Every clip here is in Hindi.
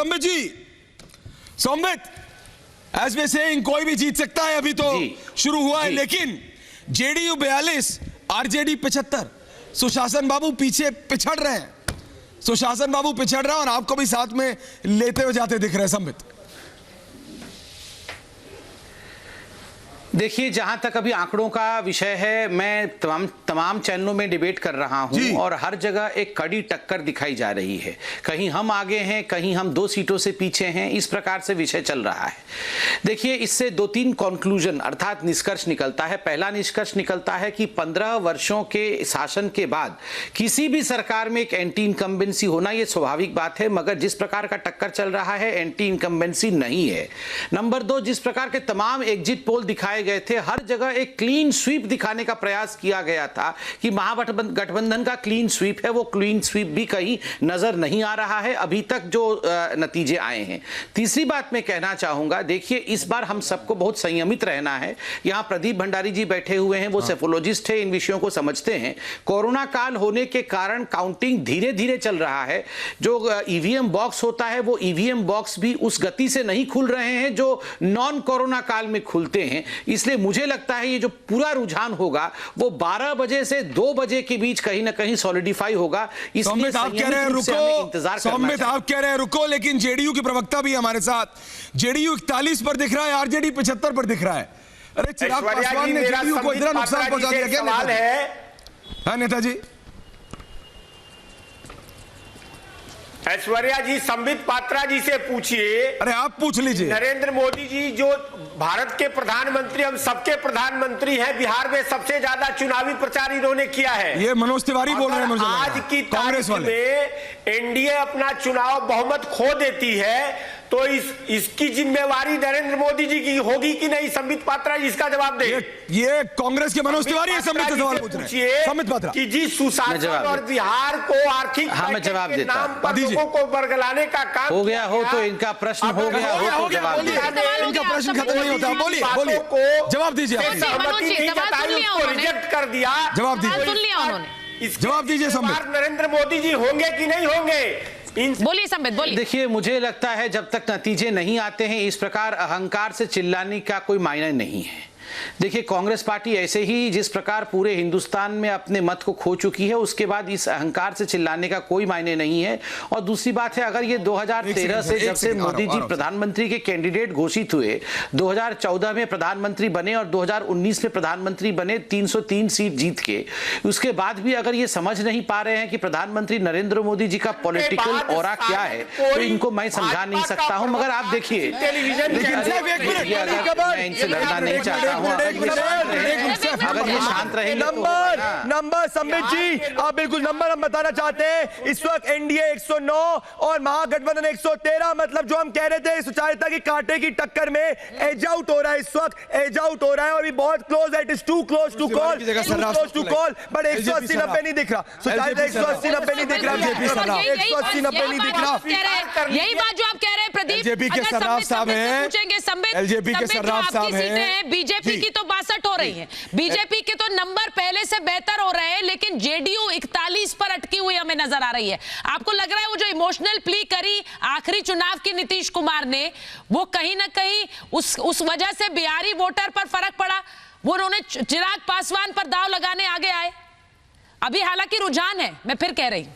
संबित जी, संबित, एज वे सेइंग कोई भी जीत सकता है, अभी तो शुरू हुआ है, लेकिन जेडीयू 42, आरजेडी 75, सुशासन बाबू पीछे पिछड़ रहे हैं, सुशासन बाबू पिछड़ रहे हैं और आपको भी साथ में लेते हुए जाते दिख रहे हैं संबित। देखिए, जहां तक अभी आंकड़ों का विषय है, मैं तमाम चैनलों में डिबेट कर रहा हूं और हर जगह एक कड़ी टक्कर दिखाई जा रही है। कहीं हम आगे हैं, कहीं हम 2 सीटों से पीछे हैं, इस प्रकार से विषय चल रहा है। देखिए, इससे 2-3 कंक्लूजन अर्थात निष्कर्ष निकलता है। पहला निष्कर्ष निकलता है कि 15 वर्षों के शासन के बाद किसी भी सरकार में एक एंटी इनकम्बेंसी होना यह स्वाभाविक बात है, मगर जिस प्रकार का टक्कर चल रहा है, एंटी इनकम्बेंसी नहीं है। नंबर 2, जिस प्रकार के तमाम एग्जिट पोल दिखाए गए थे, हर जगह एक क्लीन स्वीप दिखाने का प्रयास किया गया था कि महागठबंधन का क्लीन स्वीप है, वो क्लीन स्वीप भी कहीं नजर नहीं आ रहा है अभी तक जो नतीजे आए हैं। तीसरी बात मैं कहना चाहूंगा, देखिए, इस बार हम सबको बहुत संयमित रहना है। यहां प्रदीप भंडारी जी बैठे हुए हैं, वो सेफोलॉजिस्ट है, इन विषयों को समझते हैं। कोरोना काल होने के कारण काउंटिंग धीरे धीरे चल रहा है। जो ईवीएम बॉक्स होता है, वो ईवीएम बॉक्स भी उस गति से नहीं खुल रहे हैं जो नॉन कोरोना काल में खुलते हैं। इसलिए मुझे लगता है ये जो पूरा रुझान होगा वो 12 बजे से 2 बजे के बीच कहीं ना कहीं सॉलिडिफाई होगा। इसलिए आप कह रहे हैं रुको, संबित आप कह रहे हैं रुको, लेकिन जेडीयू के प्रवक्ता भी हमारे साथ, जेडीयू 41 पर दिख रहा है, आरजेडी 75 पर दिख रहा है। अरे चिराग पासवान ने जेडीयू को इतना नुकसान पहुंचा दिया क्या? सवाल है नेताजी। ऐश्वर्या जी, संबित पात्रा जी से पूछिए। अरे आप पूछ लीजिए। नरेंद्र मोदी जी जो भारत के प्रधानमंत्री, हम सबके प्रधानमंत्री हैं, बिहार में सबसे ज्यादा चुनावी प्रचार इन्होंने किया है। ये मनोज तिवारी बोल रहे हैं मुझे। आज की तारीख में एनडीए अपना चुनाव बहुमत खो देती है तो इसकी जिम्मेवारी नरेंद्र मोदी जी की होगी कि नहीं? संबित पात्रा जी इसका जवाब दे। ये कांग्रेस के मनोज तिवारी संबित से सवाल पूछ रहे हैं। संबित पात्रा कि जी सुशासन और बिहार को आर्थिक जवाब देता नाम पर लोगों को बरगलाने का काम हो गया हो तो इनका प्रश्न हो गया हो तो जवाब दीजिए। इनका प्रश्न खत्म नहीं होता। बोलिए बोलिए, जवाब दीजिए। रिजेक्ट कर दिया, जवाब दीजिए, जवाब दीजिए संबित। नरेंद्र मोदी जी होंगे कि नहीं होंगे? बोलिए संबित, बोलिए। देखिए, मुझे लगता है जब तक नतीजे नहीं आते हैं, इस प्रकार अहंकार से चिल्लाने का कोई मायने नहीं है। देखिए, कांग्रेस पार्टी ऐसे ही जिस प्रकार पूरे हिंदुस्तान में अपने मत को खो चुकी है, उसके बाद इस अहंकार से चिल्लाने का कोई मायने नहीं है। और दूसरी बात है, अगर ये 2013 से जब से मोदी जी प्रधानमंत्री के कैंडिडेट घोषित हुए, 2014 में प्रधानमंत्री बने और 2019 में प्रधानमंत्री बने 303 सीट जीत के, उसके बाद भी अगर ये समझ नहीं पा रहे हैं कि प्रधानमंत्री नरेंद्र मोदी जी का पॉलिटिकल ऑरा क्या है, तो इनको मैं समझा नहीं सकता हूं। मगर आप देखिए, मैं इनसे लड़ना नहीं चाहता हूं। अगर ये शांत रहेंगे नंबर संबित जी, आप बिल्कुल नंबर हम बताना चाहते हैं। इस वक्त एनडीए 109 और महागठबंधन 113, मतलब जो हम कह रहे थे सुचारिता की कांटे की टक्कर में एज आउट हो रहा है, इस वक्त एज आउट हो रहा है और भी बहुत क्लोज है। It is too close to call, but 180-90 नहीं दिख रहा। सुचारिता 180-90 नहीं दिख रहा, 180-90 नहीं दिख रहा। यही बात जो आप कह रहे हैं प्रदीप, एलजेपी के सर्राफ साहब हैं, एलजेपी के सर्राफ साहब हैं। बीजेपी की तो 62 हो रही है, बीजेपी के तो नंबर पहले से बेहतर हो रहे हैं, लेकिन जेडीयू 41 पर अटकी हुई हमें नजर आ रही है। आपको लग रहा है वो जो इमोशनल प्ली करी आखिरी चुनाव की नीतीश कुमार ने, वो कहीं ना कहीं उस वजह से बिहारी वोटर पर फर्क पड़ा, वो उन्होंने चिराग पासवान पर दाव लगाने आगे आए? अभी हालांकि रुझान है, मैं फिर कह रही हूं।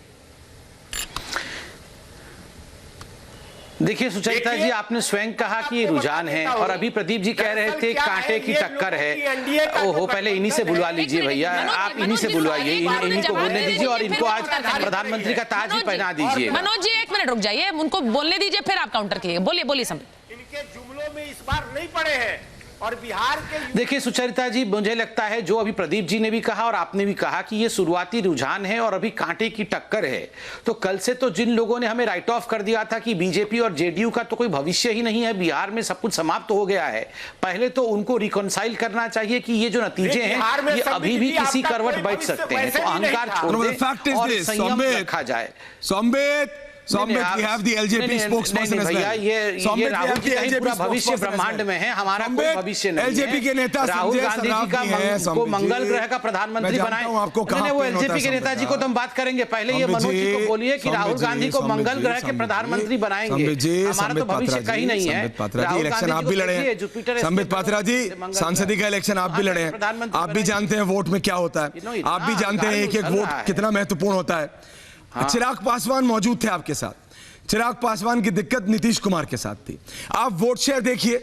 देखिए सुचरिता जी, आपने स्वयं कहा कि ये रुझान है और अभी प्रदीप जी कह रहे थे कांटे की टक्कर है। ओहो, पहले इन्हीं से बुलवा लीजिए भैया, आप इन्हीं से बुलवाइए, इन्हीं को बोलने दीजिए और इनको आज प्रधानमंत्री का ताज भी पहना दीजिए। मनोज जी 1 मिनट रुक जाइए, उनको बोलने दीजिए, फिर आप काउंटर कीजिए। बोलिए बोलिए संबित। इनके जुमलों में इस बार नहीं पड़े हैं और बिहार के। देखिए सुचरिता जी, मुझे लगता है जो अभी प्रदीप जी ने भी कहा और आपने भी कहा कि ये शुरुआती रुझान है और अभी कांटे की टक्कर है, तो कल से तो जिन लोगों ने हमें राइट ऑफ कर दिया था कि बीजेपी और जेडीयू का तो कोई भविष्य ही नहीं है, बिहार में सब कुछ समाप्त हो गया है, पहले तो उनको रिकॉन्साइल करना चाहिए कि ये जो नतीजे हैं ये अभी भी किसी करवट बैठ सकते हैं। तो अहंकार छोड़ दें और संयम रखा जाए। Sambit Sombit, we have the LJP spokesperson as भैया well. ये Sombit, we Rahul have ji the का ही LJP पूरा भविष्य spokesperson as ब्रह्मांड well. में है, हमारा कोई Sombit, भविष्य नहीं है। LJP के नेता राहुल संजय गांधी जी का सराफ भी हैं, को Sombit मंगल जी। ग्रह का प्रधानमंत्री मैं जानता बनाए। हूं आपको कहां नहीं, वो पेन होता एलजेपी के है, नेताजी को तो हम बात करेंगे। पहले ये Sombit मनोज जी को जी, बोलिए कि Sombit राहुल जी, गांधी को Sombit मंगल जी, ग्रह के Sombit प्रधानमंत्री जी, बनाएंगे। Sombit जी, हमारा तो Sombit भविष्य पात्रा कहीं जी, नहीं है। Sombit पात्रा जी, राहुल इलेक्शन गांधी आप को भी लड़े देखिए, हैं। जुपिटर संबित पात्रा जी, मंगल सांसदी का इलेक्शन आप भी लड़े हैं। प्रधानमंत्री आप भी जानते हैं वोट में क्या होता है। आप भी जानते हैं एक एक वोट कितना महत्वपूर्ण होता है। चिराग पासवान मौजूद थे आपके साथ। चिराग पासवान की दिक्कत नीतीश कुमार के साथ थी। आप वोट शेयर देखिए,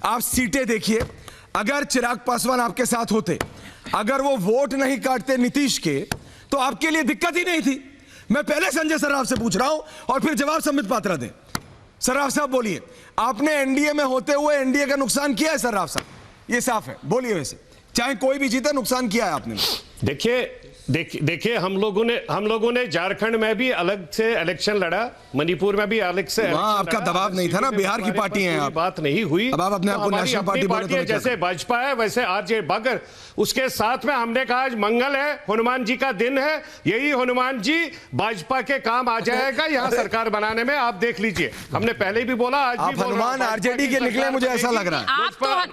आप सीटें देखिए। अगर चिराग पासवान आपके साथ होते, अगर वो वोट नहीं काटते नीतीश के, तो आपके लिए दिक्कत ही नहीं थी। मैं पहले संजय सराफ से पूछ रहा हूं और फिर जवाब संबित पात्रा दें। सराफ साहब बोलिए, आपने एनडीए में होते हुए एनडीए का नुकसान किया है? सराफ साहब ये साफ है, बोलिए। वैसे चाहे कोई भी जीते, नुकसान किया है आपने। देखिए हम लोगों ने झारखंड में भी अलग से इलेक्शन लड़ा, मणिपुर में भी अलग से वहां आपका दबाव नहीं था ना, बिहार की पार्टी है आप। बात नहीं हुई। अब आप अपने आप को नेशनल पार्टी बोले तो जैसे भाजपा है वैसे आरजे बगर, उसके साथ में हमने कहा आज मंगल है, हनुमान जी का दिन है, यही हनुमान जी भाजपा के काम आ जाएगा यहाँ सरकार बनाने में। आप देख लीजिए, हमने पहले भी बोला, आज भी बोल रहा हूं, हनुमान आरजेडी के निकले, मुझे ऐसा लग रहा है।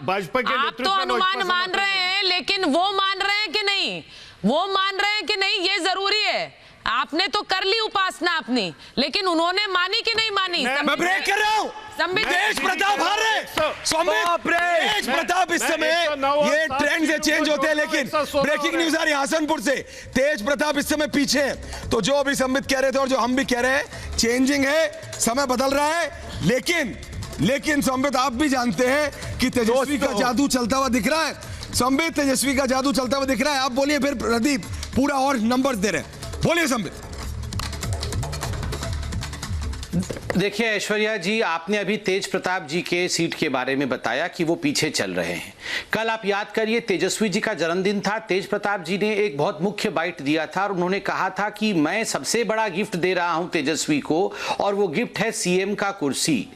भाजपा के आप तो अनुमान मान रहे हैं, लेकिन वो मान रहे हैं कि नहीं, वो मान रहे हैं कि नहीं, ये जरूरी है। आपने तो कर ली उपासना अपनी, लेकिन उन्होंने मानी कि नहीं मानी? मैं ब्रेक कर रहा हूं। संबित तेज प्रताप हार रहे। तेज प्रताप इस समय ये ट्रेंड से चेंज होते हैं, लेकिन ब्रेकिंग न्यूज आ रही है हसनपुर से। तेज प्रताप इस समय पीछे है। तो जो अभी संबित कह रहे थे और जो हम भी कह रहे हैं, चेंजिंग है, समय बदल रहा है। लेकिन संबित आप भी जानते हैं कि तेजस्वी का जादू चलता हुआ दिख रहा है। संबित, तेजस्वी का जादू चलता हुआ दिख रहा है। आप बोलिए फिर, प्रदीप पूरा और नंबर दे रहे हैं, बोलिए संबित। देखिए ऐश्वर्या जी, आपने अभी तेज प्रताप जी के सीट के बारे में बताया कि वो पीछे चल रहे हैं। कल आप याद करिए, तेजस्वी जी का जन्मदिन था। तेज प्रताप जी ने एक बहुत मुख्य बाइट दिया था और उन्होंने कहा था कि मैं सबसे बड़ा गिफ्ट दे रहा हूं तेजस्वी को, और वो गिफ्ट है सीएम का कुर्सी।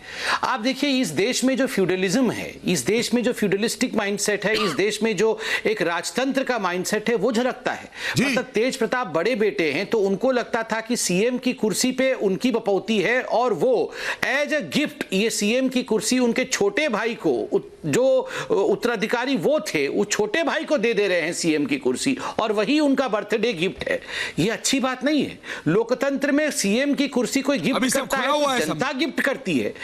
आप देखिए, इस देश में जो फ्यूडलिज्म है, इस देश में जो फ्यूडलिस्टिक माइंडसेट है, इस देश में जो एक राजतंत्र का माइंडसेट है, वो झलकता है। मतलब तेज प्रताप बड़े बेटे हैं, तो उनको लगता था कि सीएम की कुर्सी पे उनकी बपौती है, और वो एज अ गिफ्ट ये सीएम की कुर्सी उनके छोटे भाई को, जो उत्तराधिकारी वो थे, वो छोटे भाई को दे रहे हैं सीएम की कुर्सी, और वही उनका बर्थडे गिफ्ट है। ये अच्छी बात नहीं है। लोकतंत्र में सीएम की कुर्सी कोई गिफ्ट करता है, जनता गिफ्ट करती है।